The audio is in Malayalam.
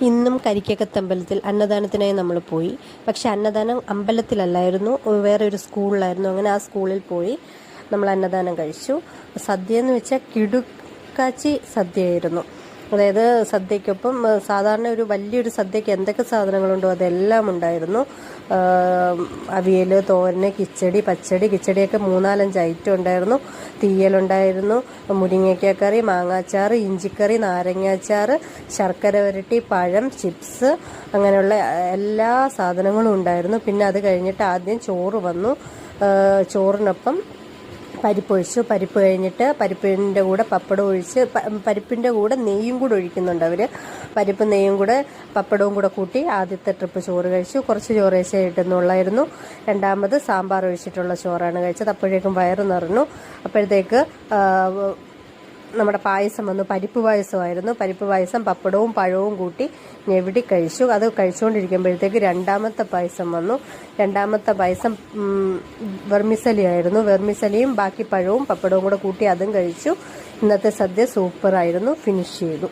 ഇന്നും കരിക്കകത്തമ്പലത്തിൽ അന്നദാനത്തിനായി നമ്മൾ പോയി. പക്ഷെ അന്നദാനം അമ്പലത്തിലല്ലായിരുന്നു, വേറെ ഒരു സ്കൂളിലായിരുന്നു. അങ്ങനെ ആ സ്കൂളിൽ പോയി നമ്മൾ അന്നദാനം കഴിച്ചു. സദ്യ എന്ന് വെച്ചാൽ കിടുക്കാച്ചി സദ്യയായിരുന്നു. അതായത് സദ്യക്കൊപ്പം സാധാരണ ഒരു വലിയൊരു സദ്യക്ക് എന്തൊക്കെ സാധനങ്ങളുണ്ടോ അതെല്ലാം ഉണ്ടായിരുന്നു. അവിയൽ, തോരന്, കിച്ചടി, പച്ചടി. കിച്ചടിയൊക്കെ 3-4 ഐറ്റം ഉണ്ടായിരുന്നു. തീയലുണ്ടായിരുന്നു, മുരിങ്ങയ്ക്ക കറി, മാങ്ങാച്ചാറ്, ഇഞ്ചിക്കറി, നാരങ്ങാച്ചാറ്, ശർക്കര വരട്ടി, പഴം, ചിപ്സ്, അങ്ങനെയുള്ള എല്ലാ സാധനങ്ങളും ഉണ്ടായിരുന്നു. പിന്നെ അത് കഴിഞ്ഞിട്ട് ആദ്യം ചോറ് വന്നു. ചോറിനൊപ്പം പരിപ്പൊഴിച്ചു. പരിപ്പ് കഴിഞ്ഞിട്ട് പരിപ്പിൻ്റെ കൂടെ പപ്പടം ഒഴിച്ച്, പരിപ്പിൻ്റെ കൂടെ നെയ്യും കൂടെ ഒഴിക്കുന്നുണ്ട് അവർ. പരിപ്പ് നെയ്യും കൂടെ പപ്പടവും കൂടെ കൂട്ടി ആദ്യത്തെ ട്രിപ്പ് ചോറ് കഴിച്ചു. കുറച്ച് ചോറ് കഴിച്ചിട്ടുന്നുള്ളായിരുന്നു. രണ്ടാമത് സാമ്പാർ ഒഴിച്ചിട്ടുള്ള ചോറാണ് കഴിച്ചത്. അപ്പോഴേക്കും വയറ് നിറഞ്ഞു. അപ്പോഴത്തേക്ക് നമ്മുടെ പായസം വന്നു. പരിപ്പ് പായസമായിരുന്നു. പരിപ്പ് പായസം പപ്പടവും പഴവും കൂട്ടി ഞെവിടി കഴിച്ചു. അത് കഴിച്ചുകൊണ്ടിരിക്കുമ്പോഴത്തേക്ക് രണ്ടാമത്തെ പായസം വന്നു. രണ്ടാമത്തെ പായസം വെർമിസലി ആയിരുന്നു. വെർമിസലിയും ബാക്കി പഴവും പപ്പടവും കൂടെ കൂട്ടി അതും കഴിച്ചു. ഇന്നത്തെ സദ്യ സൂപ്പറായിരുന്നു. ഫിനിഷ് ചെയ്തു.